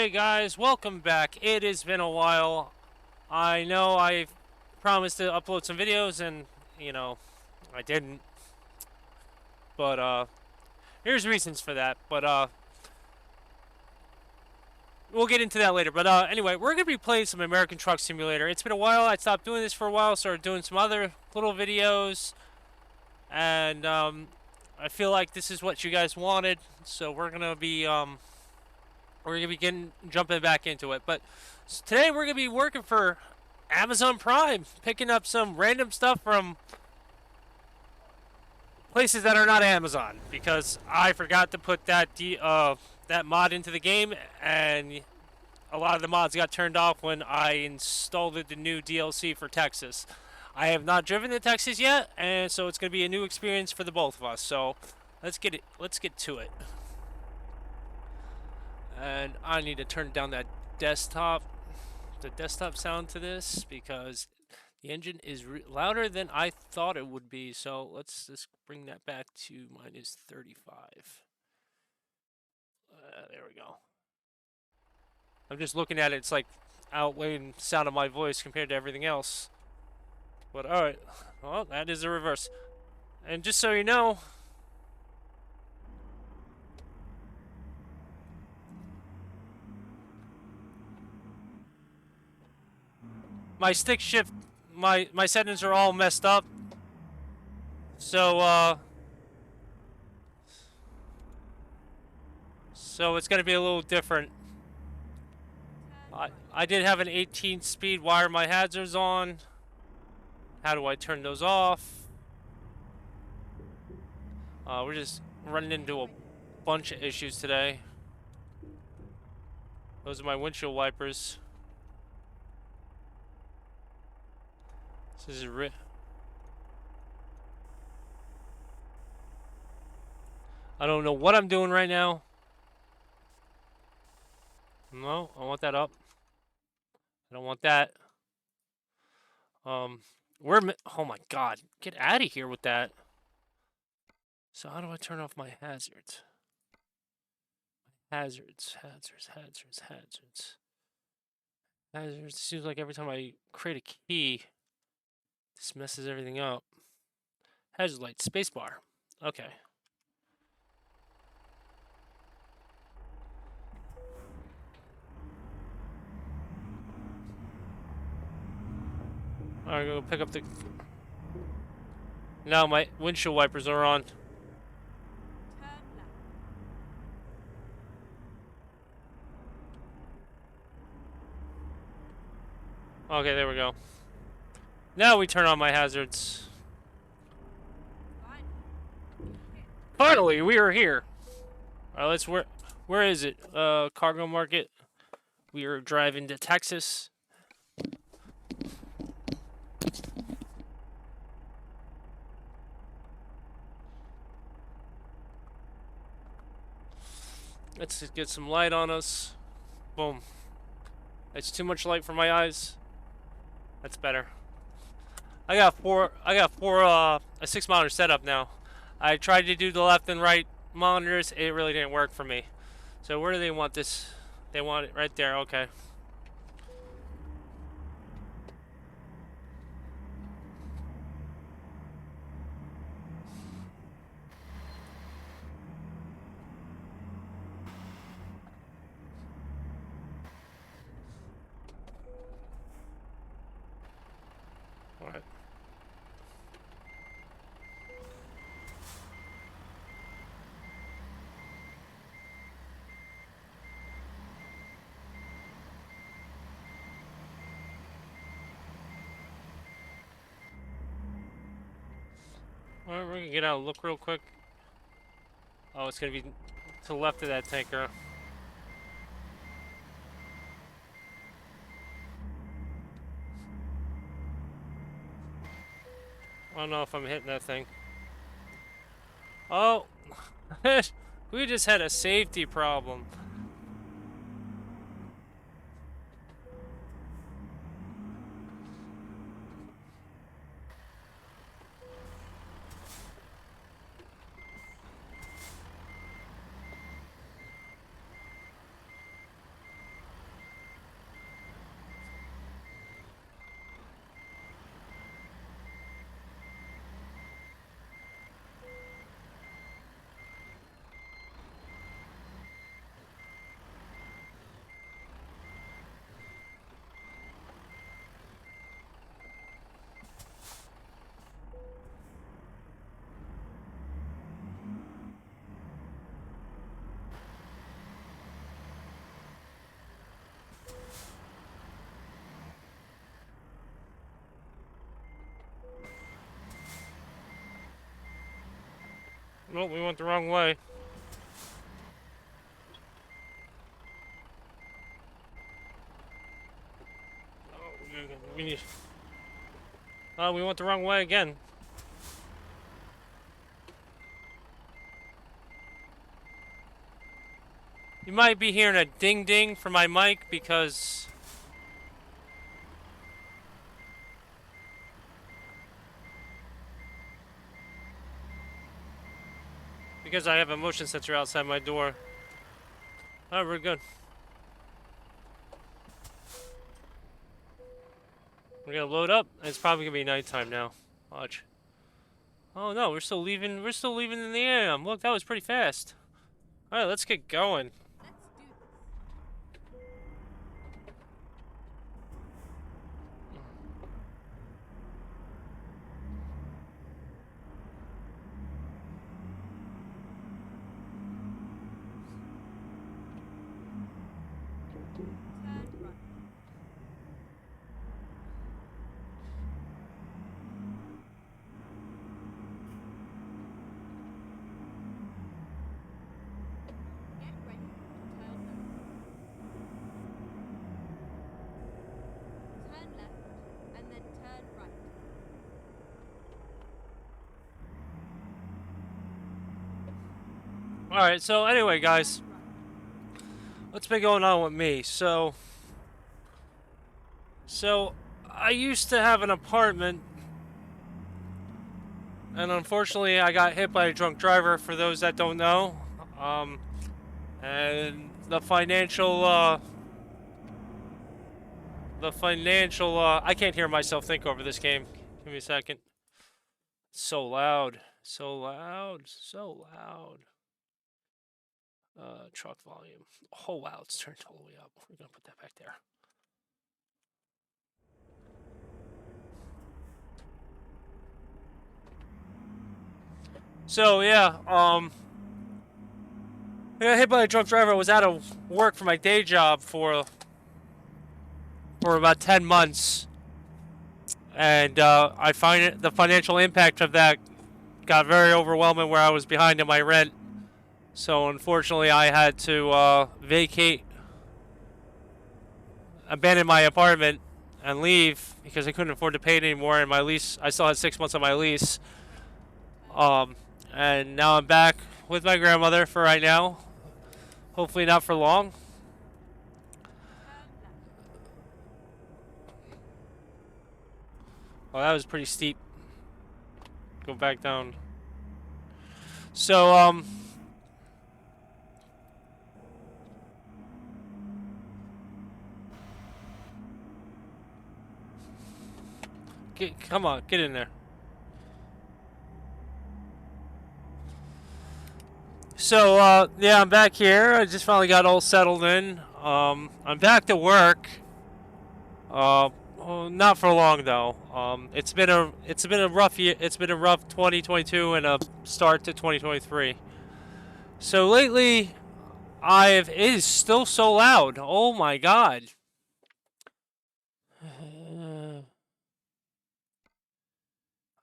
Hey guys, welcome back. It has been a while. I know I promised to upload some videos and, you know, I didn't. But here's reasons for that. But we'll get into that later. But anyway, we're going to be playing some American Truck Simulator. It's been a while. I stopped doing this for a while, started doing some other little videos. And I feel like this is what you guys wanted, so we're going to be jumping back into it. But today we're gonna be working for Amazon Prime, picking up some random stuff from places that are not Amazon because I forgot to put that mod into the game, and a lot of the mods got turned off when I installed the new DLC for Texas. I have not driven to Texas yet, and so it's gonna be a new experience for the both of us. So let's get to it. And I need to turn down the desktop sound to this because the engine is louder than I thought it would be. So let's just bring that back to minus 35. There we go. I'm just looking at it. It's like outweighing the sound of my voice compared to everything else. But alright. Well, that is the reverse. And just so you know, my stick shift, my settings are all messed up. So it's gonna be a little different. I did have an 18 speed wire my hazards on. How do I turn those off? We're just running into a bunch of issues today. Those are my windshield wipers. This is I don't know what I'm doing right now. No, I want that up. I don't want that. Oh my god, get out of here with that. So how do I turn off my hazards? Hazards. It seems like every time I create a key, this messes everything up. Hazard light, spacebar. Okay. Alright, go pick up the... Now my windshield wipers are on. Okay, there we go. Now we turn on my hazards. Finally, we are here. Alright, let's... Where is it? Cargo Market. We are driving to Texas. Let's just get some light on us. Boom. It's too much light for my eyes. That's better. I got a 6 monitor setup now. I tried to do the left and right monitors. It really didn't work for me. So where do they want this? They want it right there. Okay. All right. Alright, we're gonna get out and look real quick. Oh, it's gonna be to the left of that tanker. I don't know if I'm hitting that thing. Oh! We just had a safety problem. Well, we went the wrong way. Oh, we need... Oh, we went the wrong way again. You might be hearing a ding-ding from my mic because... I have a motion sensor outside my door. Oh, we're good. We're gonna load up. It's probably gonna be nighttime now. Watch. Oh no, we're still leaving. We're still leaving in the AM. Look, that was pretty fast. All right, let's get going. Alright, so anyway, guys. What's been going on with me? So I used to have an apartment, and unfortunately I got hit by a drunk driver, for those that don't know. And the financial, I can't hear myself think over this game. Give me a second. It's so loud. So loud. So loud. Truck volume. Oh wow, it's turned all the way up. We're gonna put that back there. So yeah, I got hit by a drunk driver. I was out of work for my day job for about 10 months, and I find it, the financial impact of that got very overwhelming, where I was behind in my rent. So unfortunately, I had to abandon my apartment and leave because I couldn't afford to pay it anymore. And my lease, I still had 6 months on my lease. And now I'm back with my grandmother for right now. Hopefully not for long. Oh, that was pretty steep. Go back down. So, come on, get in there. So, yeah, I'm back here. I just finally got all settled in. I'm back to work. Well, not for long though. It's been a rough year. It's been a rough 2022 and a start to 2023. So lately, it is still so loud. Oh my god.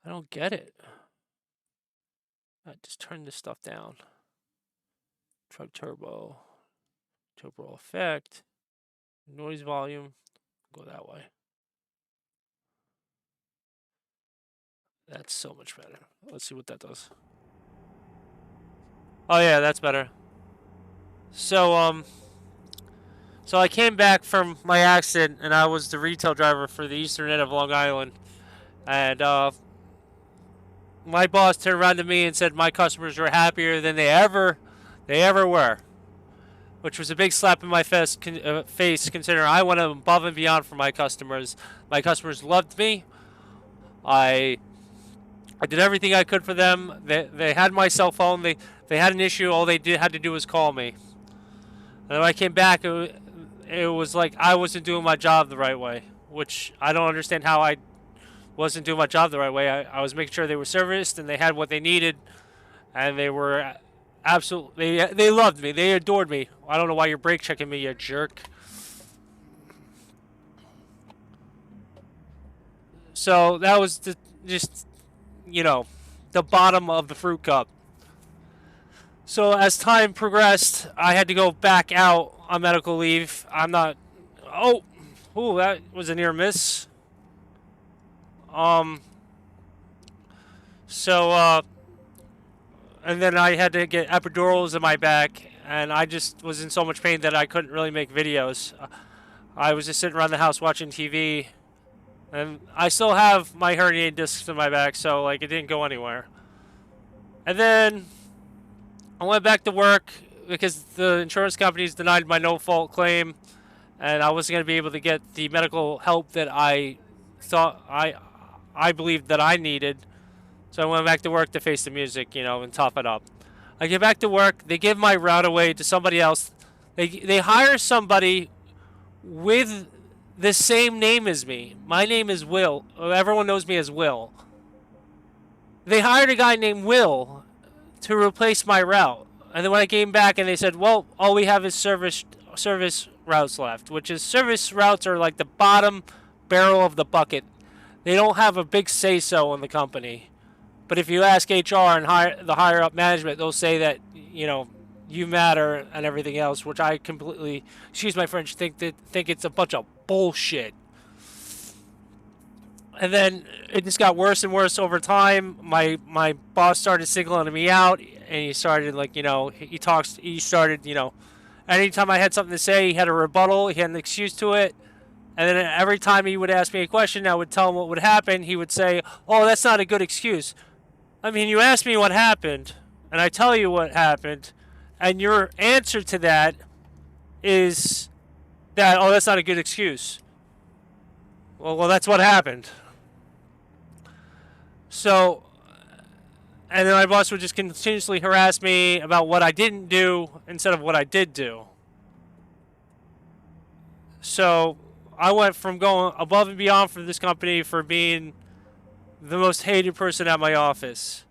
I don't get it. I just turn this stuff down. Truck turbo effect, noise volume. Go that way. That's so much better. Let's see what that does. Oh yeah, that's better. So so I came back from my accident, and I was the retail driver for the Eastern end of Long Island, and my boss turned around to me and said my customers were happier than they ever were, which was a big slap in my face, considering I went above and beyond for my customers. My customers loved me. I did everything I could for them. They had my cell phone. They had an issue. All they had to do was call me. And when I came back, it was like I wasn't doing my job the right way, which I don't understand how I wasn't doing my job the right way. I was making sure they were serviced and they had what they needed, and they were absolutely, they loved me. They adored me. I don't know why you're brake checking me, you jerk. So that was just, you know, the bottom of the fruit cup. So as time progressed, I had to go back out on medical leave. I'm not. Oh, ooh, that was a near miss. Um. So and then I had to get epidurals in my back, and I just was in so much pain that I couldn't really make videos. I was just sitting around the house watching TV, and I still have my herniated discs in my back, so like it didn't go anywhere. And then I went back to work because the insurance companies denied my no-fault claim, and I wasn't going to be able to get the medical help that thought I believed that I needed. So I went back to work to face the music, and top it up. I get back to work. They give my route away to somebody else. They hire somebody with the same name as me. My name is Will. Everyone knows me as Will. They hired a guy named Will to replace my route. And then when I came back and they said, well, all we have is service routes left, which is service routes are like the bottom barrel of the bucket. They don't have a big say-so in the company. But if you ask HR and the higher up management, they'll say that, you matter and everything else, which I completely, excuse my French, think it's a bunch of bullshit. And then it just got worse and worse over time. My boss started singling me out, and he started he started, anytime I had something to say, he had a rebuttal, he had an excuse to it. And then every time he would ask me a question, I would tell him what would happen. He would say, oh, that's not a good excuse. I mean, you asked me what happened, and I tell you what happened, and your answer to that is that, oh, that's not a good excuse. Well, that's what happened. So, and then my boss would just continuously harass me about what I didn't do instead of what I did do. So, I went from going above and beyond for this company for being the most hated person at my office,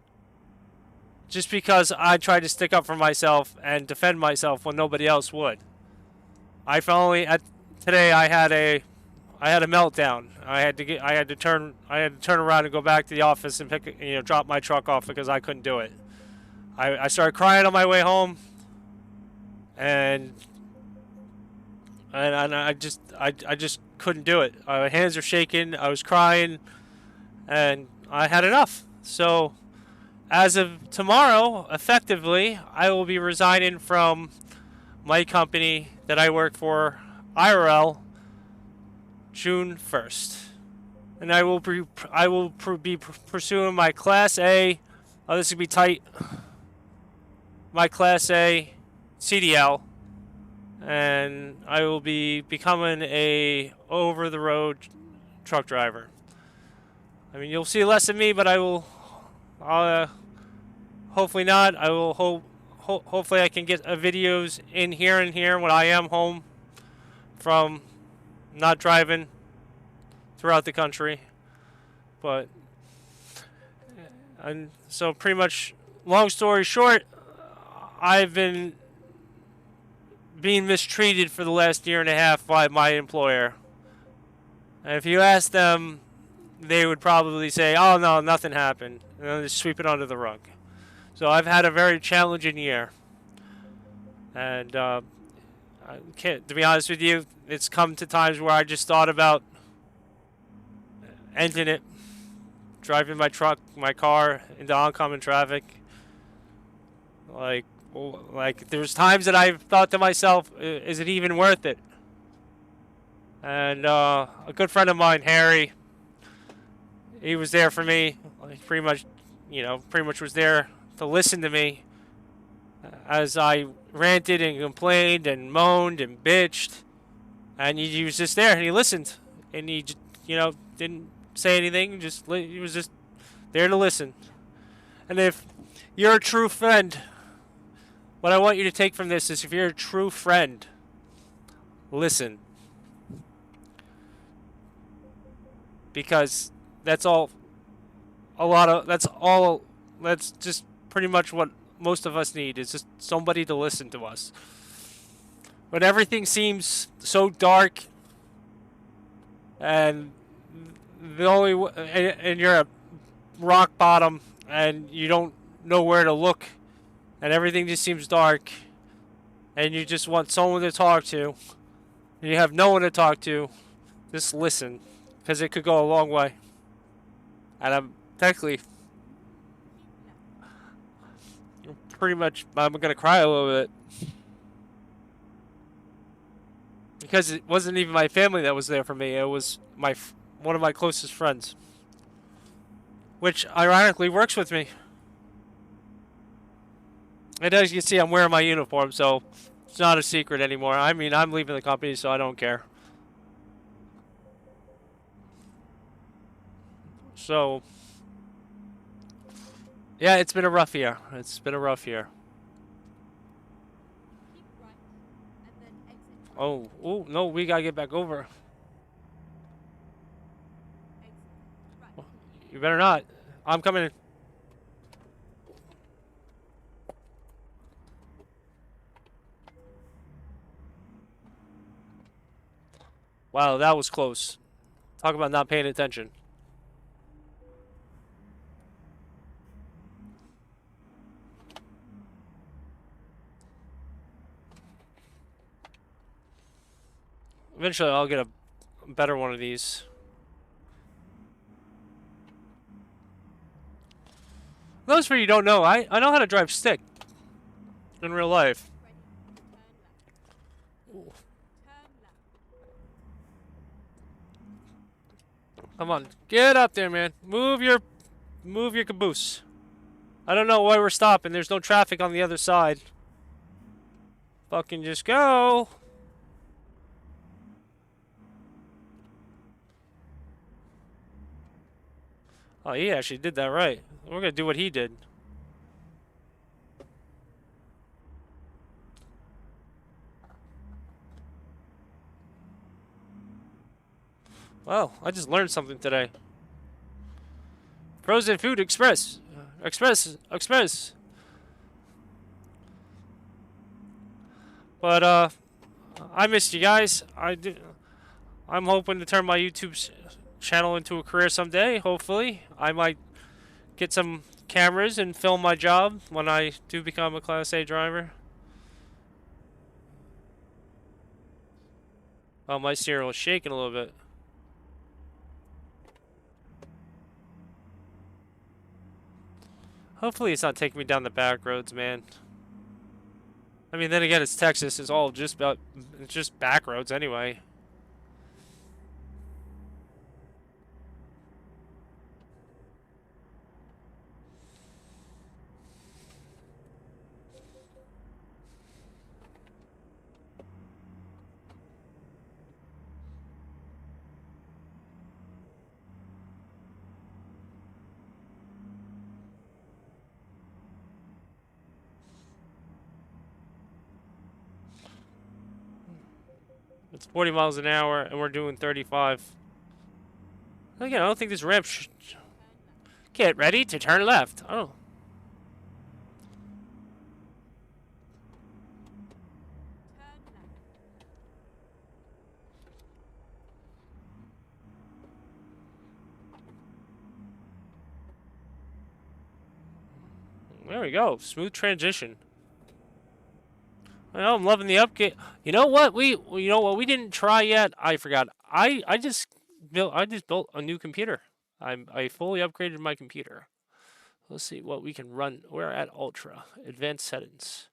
just because I tried to stick up for myself and defend myself when nobody else would. Today I had a meltdown. I had to turn around and go back to the office and drop my truck off because I couldn't do it. I started crying on my way home, and I just couldn't do it. My hands are shaking. I was crying, and I had enough. So, as of tomorrow, effectively, I will be resigning from my company that I work for, IRL, June 1st, and I will be pursuing my Class A. Oh, this would be tight. My Class A CDL. And I will be becoming a over-the-road truck driver. I mean, you'll see less of me, but I'll hopefully not. I will hopefully I can get videos in here and here when I am home from not driving throughout the country. But, and so pretty much, long story short, I've been being mistreated for the last year and a half by my employer. And if you ask them, they would probably say, oh no, nothing happened, and they'll just sweep it under the rug. So I've had a very challenging year. And to be honest with you, it's come to times where I just thought about ending it, driving my car into oncoming traffic. Like there's times that I've thought to myself, is it even worth it? And a good friend of mine, Harry, he was there for me. Like pretty much was there to listen to me as I ranted and complained and moaned and bitched. And he was just there, and he listened, and he didn't say anything. He was just there to listen. And if you're a true friend, what I want you to take from this is, if you're a true friend, listen. Because that's just pretty much what most of us need, is just somebody to listen to us. When everything seems so dark, and and you're at rock bottom, and you don't know where to look and everything just seems dark, and you just want someone to talk to, and you have no one to talk to, just listen, because it could go a long way. And I'm technically pretty much, I'm gonna cry a little bit. Because it wasn't even my family that was there for me, it was one of my closest friends. Which, ironically, works with me. And as you can see, I'm wearing my uniform, so it's not a secret anymore. I mean, I'm leaving the company, so I don't care. So, yeah, it's been a rough year. It's been a rough year. Oh, no, we gotta get back over. You better not. I'm coming in. Wow, that was close. Talk about not paying attention. Eventually, I'll get a better one of these. Those for you don't know, I know how to drive stick in real life. Come on, get up there, man. Move your caboose. I don't know why we're stopping. There's no traffic on the other side. Fucking just go. Oh, he actually did that right. We're gonna do what he did. Well, I just learned something today. Frozen food express. Express. But, I missed you guys. I'm hoping to turn my YouTube channel into a career someday, hopefully. I might get some cameras and film my job when I do become a Class A driver. Oh, my steering was shaking a little bit. Hopefully it's not taking me down the back roads, man. I mean, then again, it's Texas. It's all just back roads anyway. It's 40 miles an hour, and we're doing 35. Again, I don't think this ramp should... Get ready to turn left. Oh. There we go. Smooth transition. Well, I'm loving the upgrade. You know what? We didn't try yet. I forgot. I just built a new computer. I fully upgraded my computer. Let's see what we can run. We're at ultra advanced settings.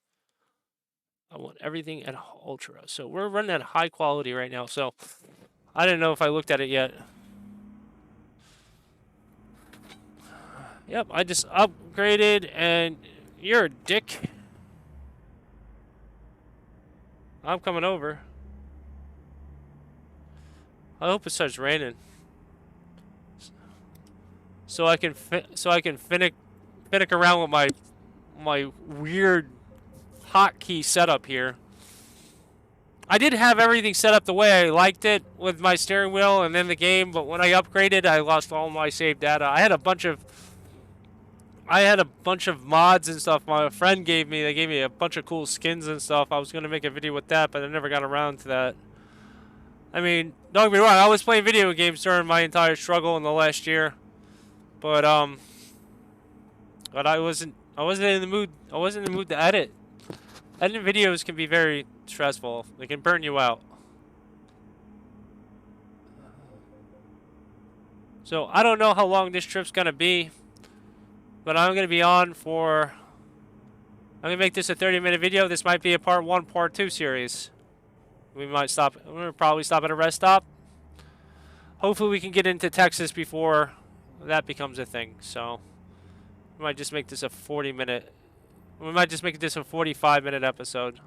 I want everything at ultra. So we're running at high quality right now. So I didn't know if I looked at it yet. Yep, I just upgraded, and you're a dick. I'm coming over. I hope it starts raining, so I can finnick around with my weird hotkey setup here. I did have everything set up the way I liked it with my steering wheel and then the game, but when I upgraded, I lost all my saved data. I had a bunch of mods and stuff my friend gave me. They gave me a bunch of cool skins and stuff. I was going to make a video with that, but I never got around to that. I mean, don't get me wrong, I was playing video games during my entire struggle in the last year. But I wasn't I wasn't in the mood. I wasn't in the mood to edit. Editing videos can be very stressful. They can burn you out. So I don't know how long this trip's gonna be, but I'm gonna be on for. I'm gonna make this a 30-minute video. This might be a part 1, part 2 series. We might stop. We're gonna probably stop at a rest stop. Hopefully, we can get into Texas before that becomes a thing. So we might just make this a 40-minute. We might just make this a 45-minute episode.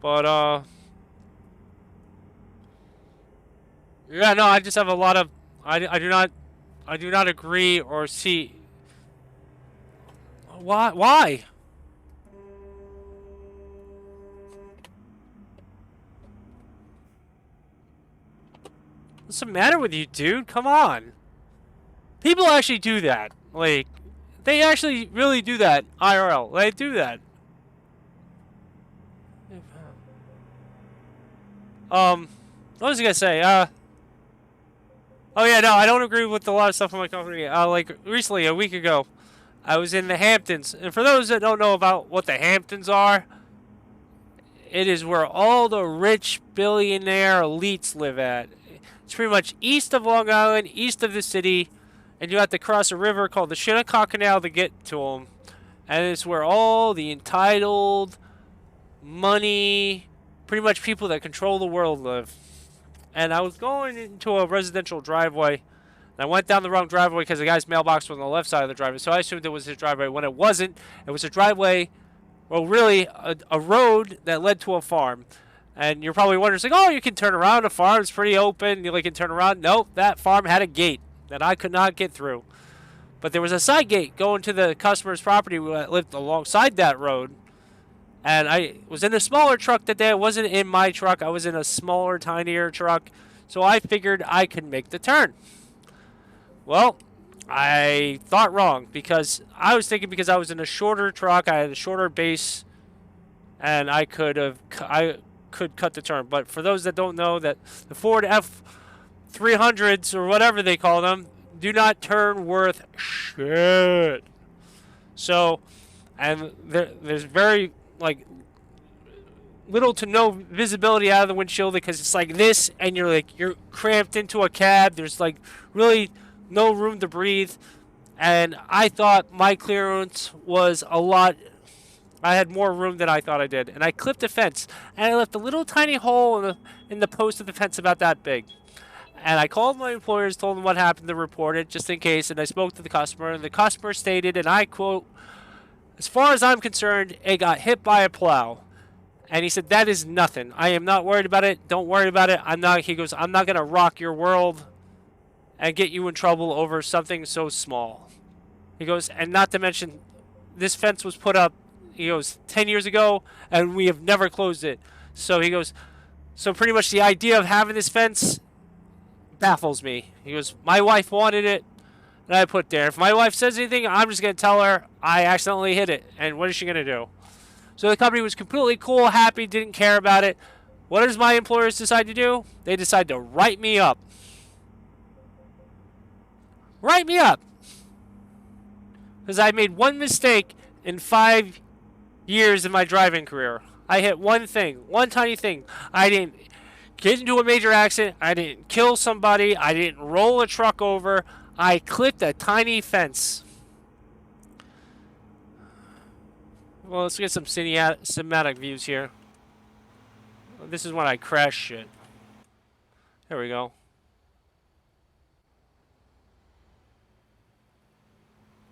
But yeah, no, I just have a lot of. I do not agree or see. Why? Why? What's the matter with you, dude? Come on. People actually do that. Like, they actually really do that. IRL. They do that. What was I gonna say? Oh yeah, no, I don't agree with a lot of stuff in my company. Like, recently, a week ago, I was in the Hamptons. And for those that don't know about what the Hamptons are, it is where all the rich billionaire elites live at. It's pretty much east of Long Island, east of the city, and you have to cross a river called the Shinnecock Canal to get to them. And it's where all the entitled, money, pretty much people that control the world live. And I was going into a residential driveway, and I went down the wrong driveway because the guy's mailbox was on the left side of the driveway, so I assumed it was his driveway when it wasn't. It was a driveway, well, really, a road that led to a farm. And you're probably wondering, like, oh, you can turn around. A farm's pretty open. You can turn around. Nope, that farm had a gate that I could not get through. But there was a side gate going to the customer's property that lived alongside that road. And I was in a smaller truck that day. I wasn't in my truck. I was in a smaller, tinier truck. So I figured I could make the turn. Well, I thought wrong because I was thinking because I was in a shorter truck, I had a shorter base, and I could cut the turn. But for those that don't know, that the Ford F300s or whatever they call them do not turn worth shit. So, and there's very like little to no visibility out of the windshield because it's like this, and you're cramped into a cab. There's like really no room to breathe, and I thought my clearance was a lot. I had more room than I thought I did, and I clipped a fence, and I left a little tiny hole in the post of the fence about that big. And I called my employers, told them what happened, to report it just in case, and I spoke to the customer, and the customer stated, and I quote, "As far as I'm concerned, it got hit by a plow." And he said, "That is nothing. I am not worried about it. Don't worry about it. He goes, "I'm not going to rock your world and get you in trouble over something so small." He goes, "And not to mention, this fence was put up," he goes, "10 years ago, and we have never closed it." So he goes, "So pretty much the idea of having this fence baffles me." He goes, "My wife wanted it, and I put there. If my wife says anything, I'm just going to tell her I accidentally hit it, and what is she going to do?" So the company was completely cool, happy, didn't care about it. What does my employers decide to do? They decide to write me up. Write me up. Because I made one mistake in 5 years of my driving career. I hit one thing, one tiny thing. I didn't get into a major accident. I didn't kill somebody. I didn't roll a truck over. I clipped a tiny fence. Well, let's get some cinematic views here. This is when I crash shit. There we go.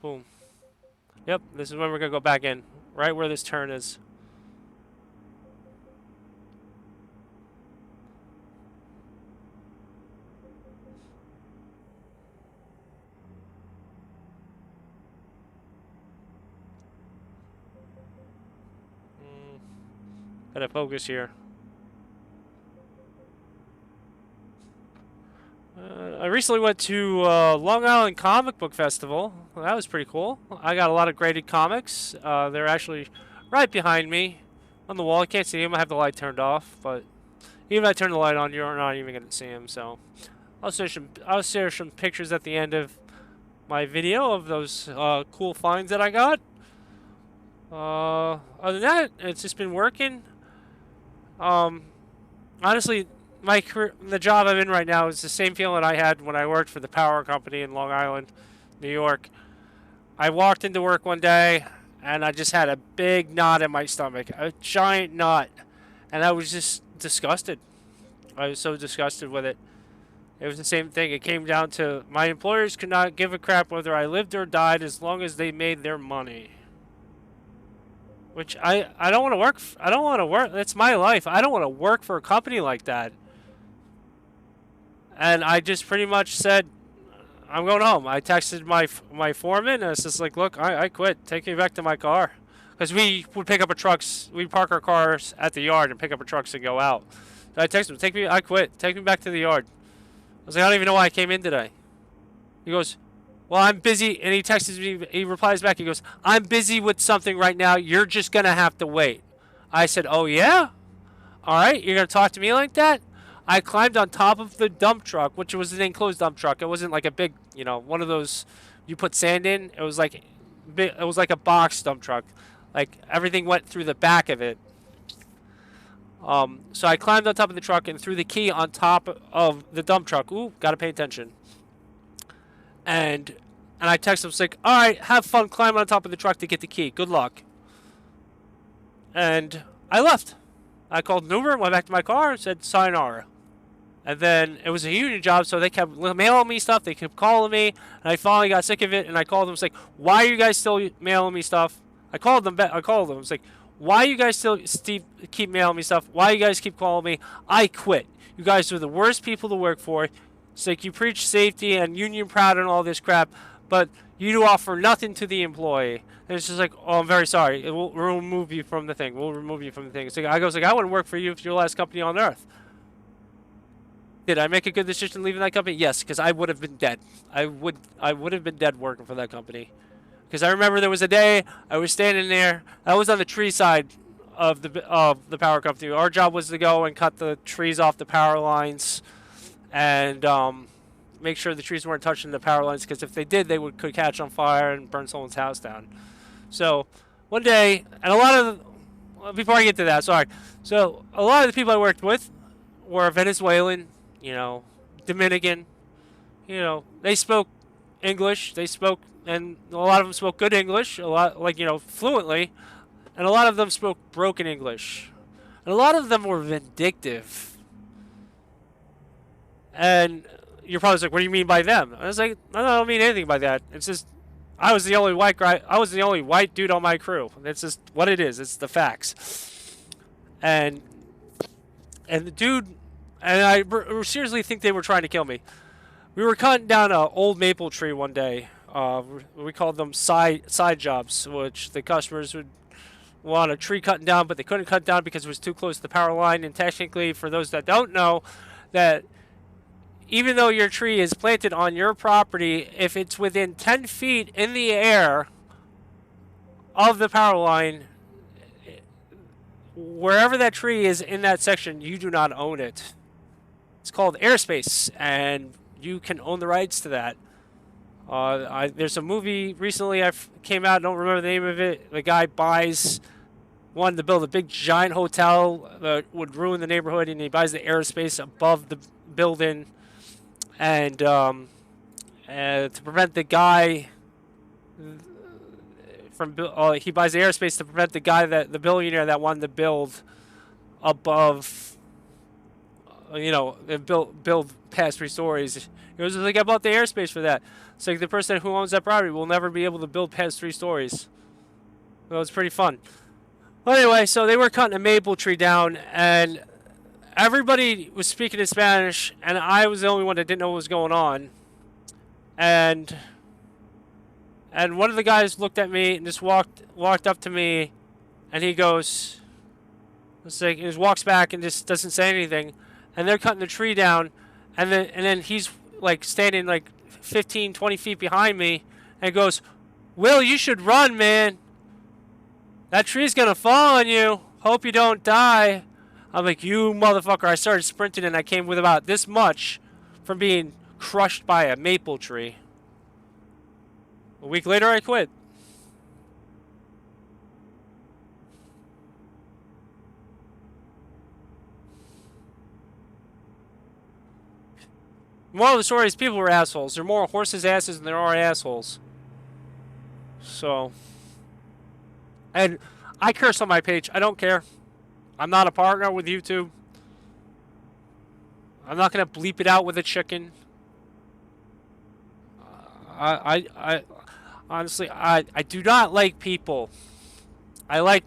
Boom. Yep, this is when we're going to go back in. Right where this turn is. Gotta focus here. I recently went to Long Island Comic Book Festival. Well, that was pretty cool. I got a lot of graded comics. They're actually right behind me. on the wall. I can't see him. I have the light turned off, but even if I turn the light on, you're not even gonna see him. So I'll share some pictures at the end of my video of those cool finds that I got. Other than that, it's just been working. Honestly, my career, the job I'm in right now is the same feeling I had when I worked for the power company in Long Island, New York. I walked into work one day and I just had a big knot in my stomach, a giant knot, and I was just disgusted. I was so disgusted with it. It was the same thing. It came down to my employers could not give a crap whether I lived or died as long as they made their money. Which I don't want to work. I don't want to work. That's my life. I don't want to work for a company like that. And I just pretty much said, I'm going home. I texted my foreman, and it's just like, look, I quit. Take me back to my car. Because we would pick up our trucks. We'd park our cars at the yard and pick up our trucks and go out. So I texted him, I quit. Take me back to the yard. I was like, I don't even know why I came in today. He goes, well, I'm busy. And he texts me, he replies back, he goes, I'm busy with something right now. You're just going to have to wait. I said, oh, yeah? All right, you're going to talk to me like that? I climbed on top of the dump truck, which was an enclosed dump truck. It wasn't like a big, one of those you put sand in. It was like a box dump truck. Like everything went through the back of it. So I climbed on top of the truck and threw the key on top of the dump truck. Ooh, gotta pay attention. And I texted him, like, all right, have fun climbing on top of the truck to get the key. Good luck. And I left. I called an Uber, went back to my car, and said sayonara. And then it was a union job, so they kept mailing me stuff. They kept calling me, and I finally got sick of it. And I called them. It's like, why are you guys still mailing me stuff? I called them. It's like, why you guys still keep mailing me stuff? Why you guys keep calling me? I quit. You guys are the worst people to work for. It's like you preach safety and union proud and all this crap, but you do offer nothing to the employee. And it's just like, oh, I'm very sorry. We'll remove you from the thing. We'll remove you from the thing. It's like, I wouldn't work for you if you're the last company on earth. Did I make a good decision leaving that company? Yes, because I would have been dead. I would have been dead working for that company. Because I remember there was a day I was standing there. I was on the tree side of the power company. Our job was to go and cut the trees off the power lines, and make sure the trees weren't touching the power lines. Because if they did, they could catch on fire and burn someone's house down. So one day, and a lot of before I get to that, sorry. So a lot of the people I worked with were Venezuelan, Dominican. They spoke English. And a lot of them spoke good English, a lot, fluently, and a lot of them spoke broken English. And a lot of them were vindictive. And you're probably like, what do you mean by them? I was like, I don't mean anything by that. It's just, I was the only white guy, I was the only white dude on my crew. It's just what it is. It's the facts. And the dude, and I seriously think they were trying to kill me. We were cutting down an old maple tree one day. We called them side jobs, which the customers would want a tree cutting down, but they couldn't cut down because it was too close to the power line. And technically, for those that don't know, that even though your tree is planted on your property, if it's within 10 feet in the air of the power line, wherever that tree is in that section, you do not own it. It's called airspace, and you can own the rights to that. There's a movie recently came out. I don't remember the name of it. The guy wanted to build a big giant hotel that would ruin the neighborhood, and he buys the airspace above the building, and to prevent the guy from he buys the airspace to prevent the billionaire that wanted to build above, build past 3 stories. It was like, I bought the airspace for that. It's like the person who owns that property will never be able to build past 3 stories. Well, it's pretty fun. Well, anyway, so they were cutting a maple tree down, and everybody was speaking in Spanish, and I was the only one that didn't know what was going on. And one of the guys looked at me and just walked up to me, and he goes, it's like, he just walks back and just doesn't say anything. And they're cutting the tree down, and then he's like standing like 15, 20 feet behind me, and goes, Will, you should run, man. That tree's gonna fall on you. Hope you don't die. I'm like, you motherfucker. I started sprinting and I came with about this much from being crushed by a maple tree. A week later, I quit. Moral of the story is people are assholes. There are more horses' asses than there are assholes. So, and I curse on my page. I don't care. I'm not a partner with YouTube. I'm not gonna bleep it out with a chicken. I honestly, I do not like people. I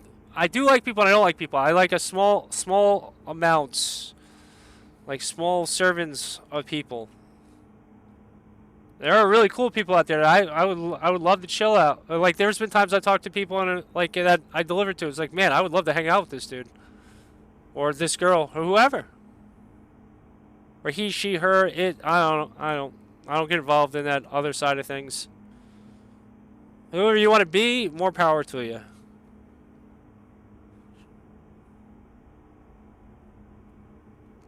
do like people and I don't like people. I like a small amounts, like small servings of people. There are really cool people out there. I would love to chill out. Like there's been times I talked to people and like that I delivered to. It's like, man, I would love to hang out with this dude, or this girl, or whoever, or he, she, her, it. I don't get involved in that other side of things. Whoever you want to be, more power to you.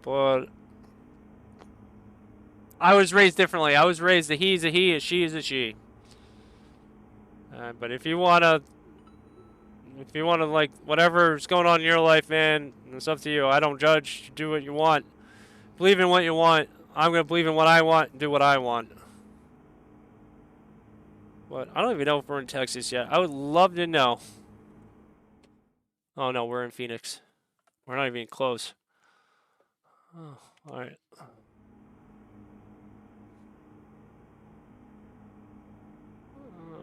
But I was raised differently. I was raised that he's a he, a she is a she. But if you wanna like whatever's going on in your life, man, it's up to you. I don't judge. Do what you want. Believe in what you want. I'm gonna believe in what I want and do what I want. But I don't even know if we're in Texas yet. I would love to know. Oh no, we're in Phoenix. We're not even close. Oh, all right.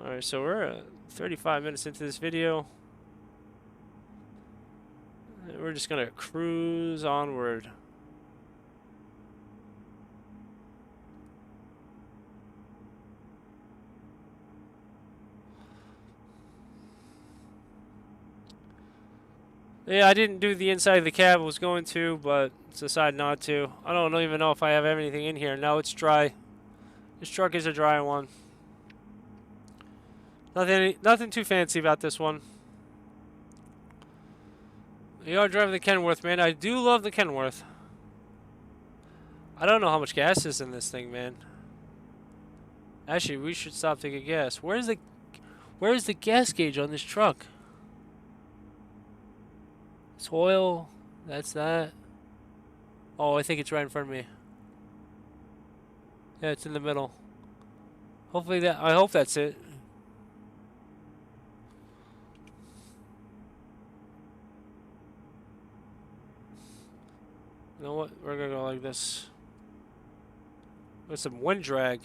Alright, so we're 35 minutes into this video. We're just gonna cruise onward. Yeah, I didn't do the inside of the cab. I was going to, but decided not to. I don't even know if I have anything in here. No, it's dry. This truck is a dry one. Nothing too fancy about this one. You are driving the Kenworth, man. I do love the Kenworth. I don't know how much gas is in this thing, man. Actually, we should stop to get gas. Where's the gas gauge on this truck? It's oil. That's that. Oh, I think it's right in front of me. Yeah, it's in the middle. Hopefully I hope that's it. You know what? We're gonna go like this. With some wind drag.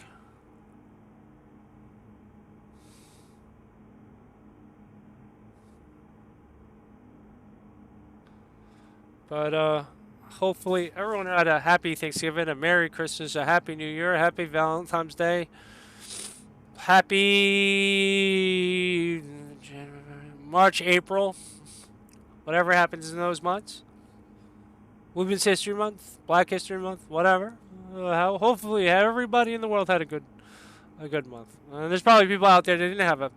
But hopefully everyone had a happy Thanksgiving, a Merry Christmas, a Happy New Year, a Happy Valentine's Day, Happy March, April, whatever happens in those months. Women's History Month, Black History Month, whatever. Hopefully everybody in the world had a good month. There's probably people out there that didn't have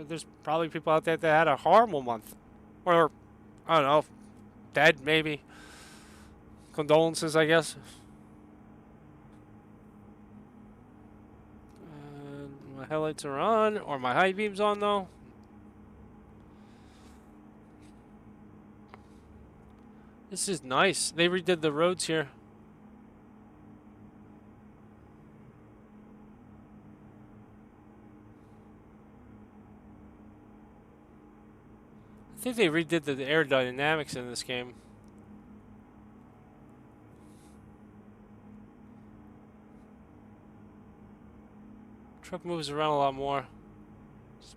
there's probably people out there that had a horrible month, or I don't know, dead maybe. Condolences, I guess. My headlights are on, or my high beam's on though. This is nice. They redid the roads here. I think they redid the aerodynamics in this game. Truck moves around a lot more. This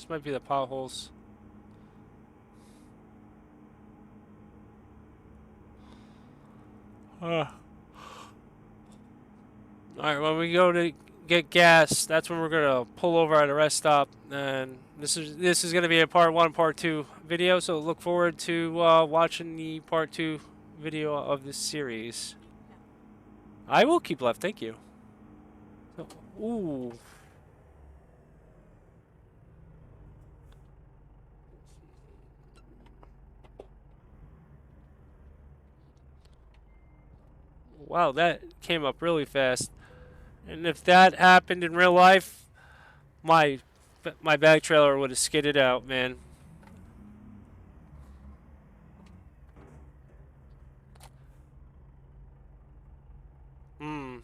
might be the potholes. Alright, when we go to get gas, that's when we're gonna pull over at a rest stop, and this is gonna be a part 1, part 2 video. So look forward to watching the part 2 video of this series. I will keep left. Thank you. So, ooh. Wow, that came up really fast. And if that happened in real life, my my back trailer would have skidded out, man. Hmm.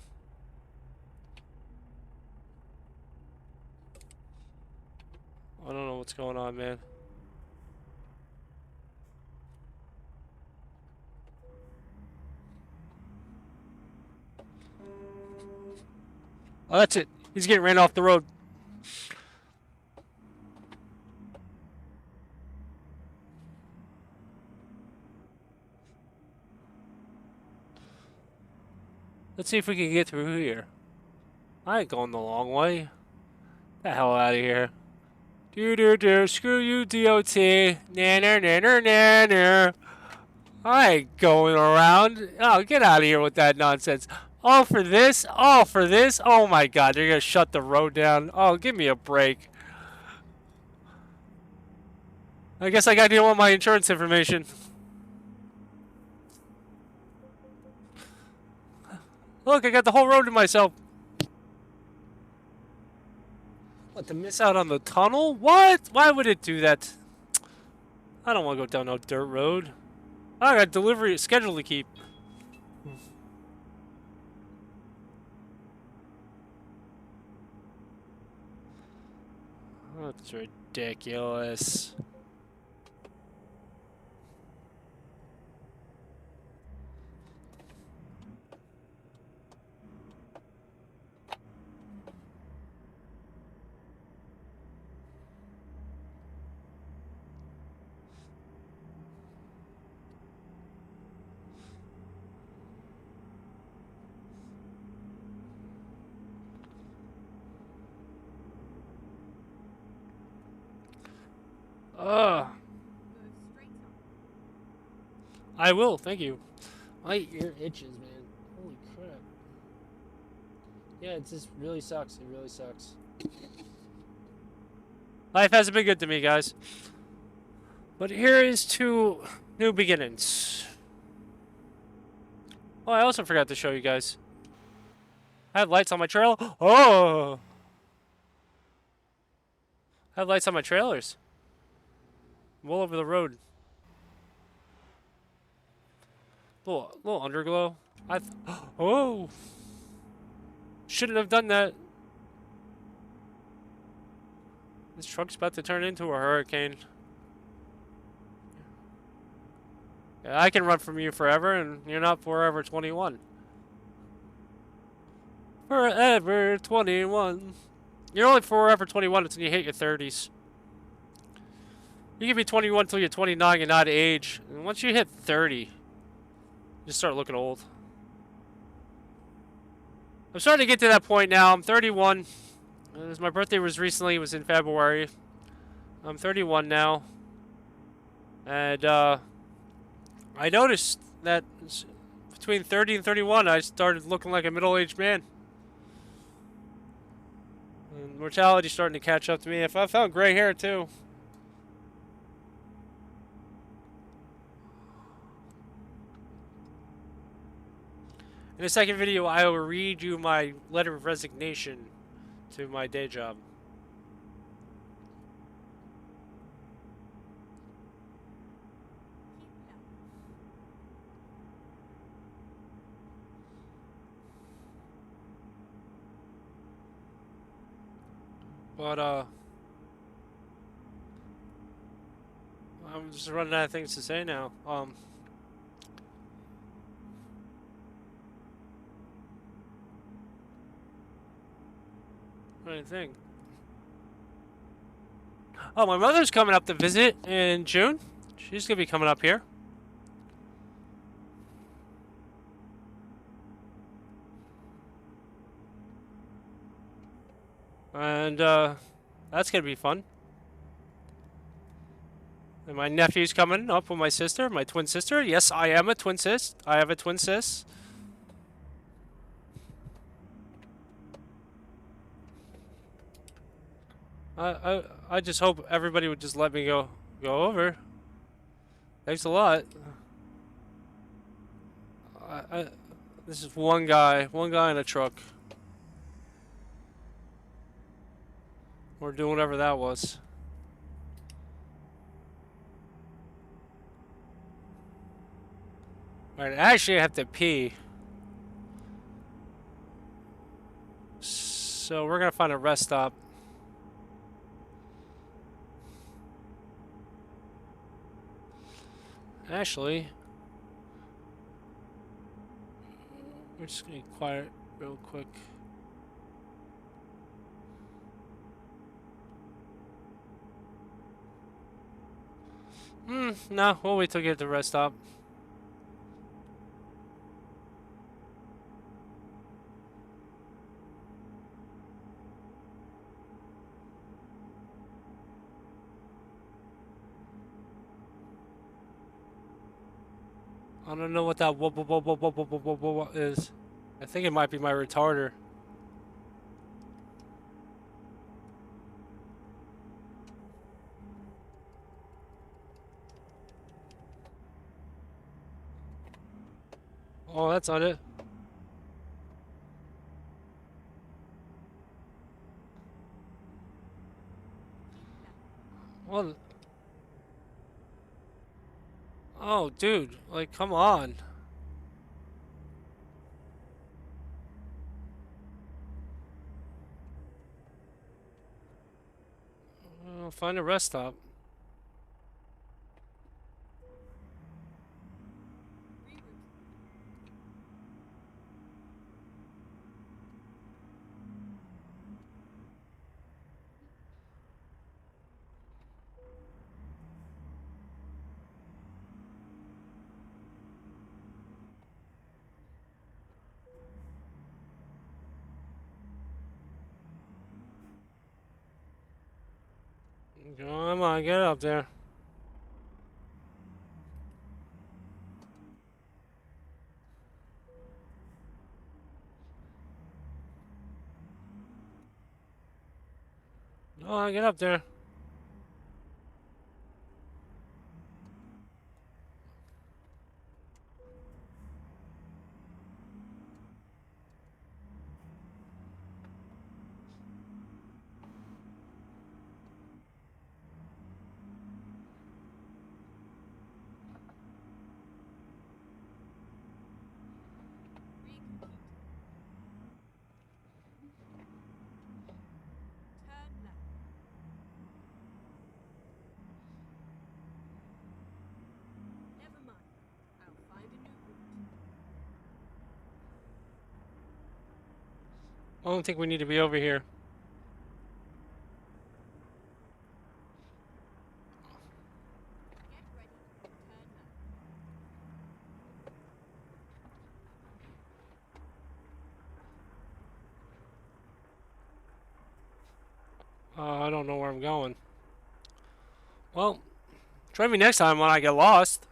I don't know what's going on, man. Oh, that's it. He's getting ran off the road. Let's see if we can get through here. I ain't going the long way. Get the hell out of here. Screw you, DOT. Nanner, nanner, nanner. I ain't going around. Oh, get out of here with that nonsense. All for this? All for this? Oh my god, they're gonna shut the road down. Oh, give me a break. I guess I gotta deal with my insurance information. Look, I got the whole road to myself. What, to miss out on the tunnel? What? Why would it do that? I don't want to go down no dirt road. I got delivery schedule to keep. That's ridiculous. Ugh. I will, thank you. My ear itches, man. Holy crap. Yeah, it just really sucks. It really sucks. Life hasn't been good to me, guys. But here is to new beginnings. Oh, I also forgot to show you guys. I have lights on my trail. Oh! I have lights on my trailers. I'm all over the road. Little underglow. Oh! Shouldn't have done that. This truck's about to turn into a hurricane. Yeah, I can run from you forever, and you're not forever 21. Forever 21. You're only forever 21 until you hit your 30s. You can be 21 until you're 29 and not age. And once you hit 30, you just start looking old. I'm starting to get to that point now. I'm 31. As my birthday was recently, it was in February. I'm 31 now. And I noticed that between 30 and 31, I started looking like a middle-aged man. And mortality's starting to catch up to me. If I found gray hair, too. In the second video, I will read you my letter of resignation to my day job. But, I'm just running out of things to say now. Anything. Oh, my mother's coming up to visit in June. She's gonna be coming up here. And, that's gonna be fun. And my nephew's coming up with my sister, my twin sister. Yes, I am a twin sis. I have a twin sis. I just hope everybody would just let me go over. Thanks a lot. This is one guy in a truck. We're doing whatever that was. Alright, actually I have to pee. So we're gonna find a rest stop. Actually, we're just gonna be quiet real quick. No, we'll wait till we get to the rest stop. I don't know what that is. I think it might be my retarder. Oh, that's on it. Well, oh, dude, like, come on. Find a rest stop. Come on, get up there. Oh, get up there. I don't think we need to be over here. I don't know where I'm going. Well, try me next time when I get lost.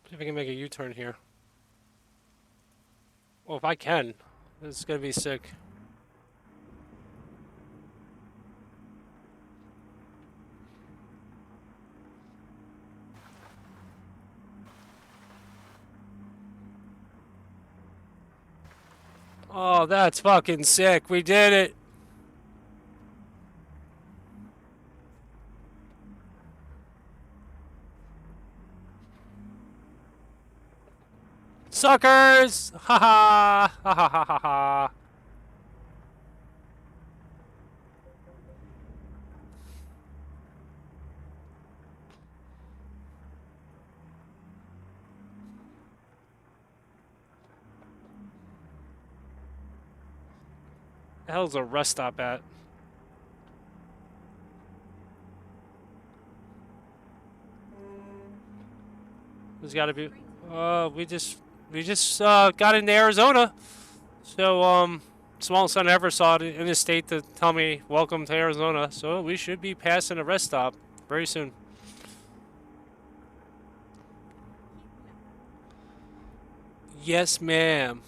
See if I can make a U-turn here. Well, if I can, this is gonna be sick. Oh, that's fucking sick. We did it. Suckers! Ha ha! Ha ha ha ha ha! The hell's a rest stop at? There's gotta be. We just got into Arizona, so smallest son I ever saw in the state to tell me, welcome to Arizona. So we should be passing a rest stop very soon. Yes, ma'am.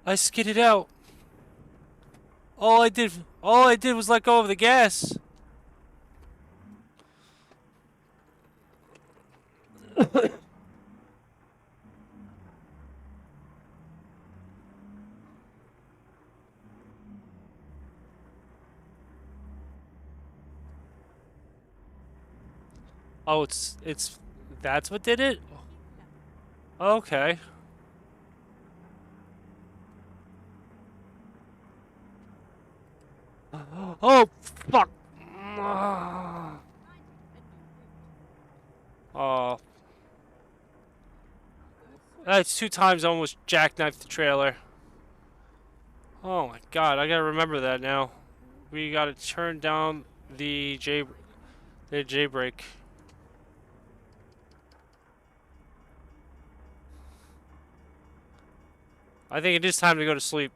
I skidded out. All I did was let go of the gas. Oh, it's that's what did it? Okay. Oh, fuck. Oh. That's 2 times I almost jackknifed the trailer. Oh my god, I gotta remember that now. We gotta turn down the J brake. I think it is time to go to sleep.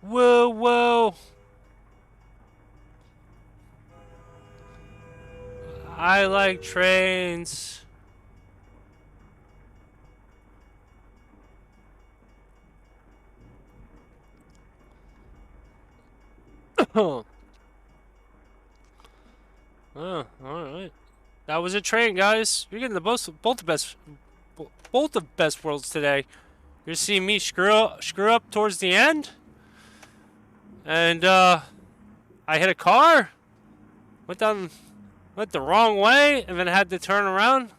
Whoa, whoa. I like trains. Oh, alright. That was a train, guys. You're getting both the best worlds today. You're seeing me screw up towards the end, and I hit a car, went the wrong way, and then had to turn around.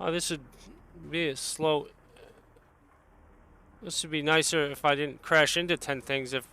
Oh, this would be a slow. This would be nicer if I didn't crash into 10 things. If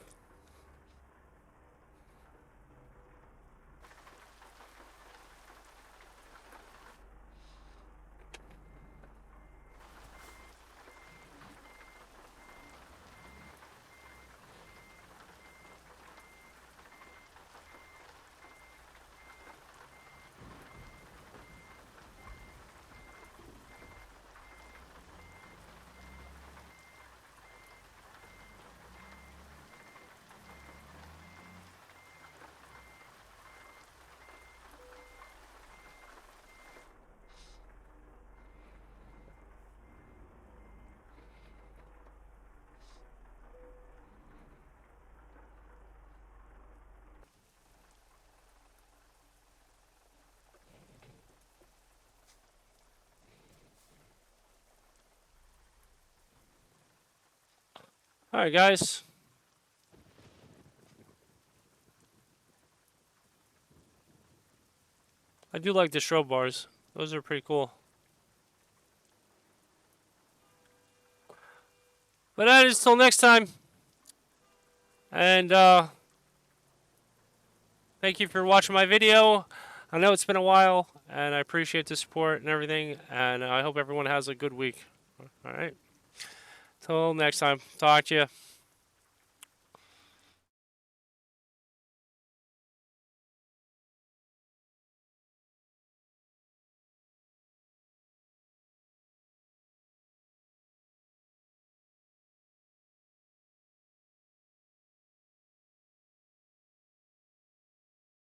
all right, guys. I do like the strobe bars. Those are pretty cool. But that is till next time. And thank you for watching my video. I know it's been a while, and I appreciate the support and everything. And I hope everyone has a good week. All right. Till next time. Talk to you.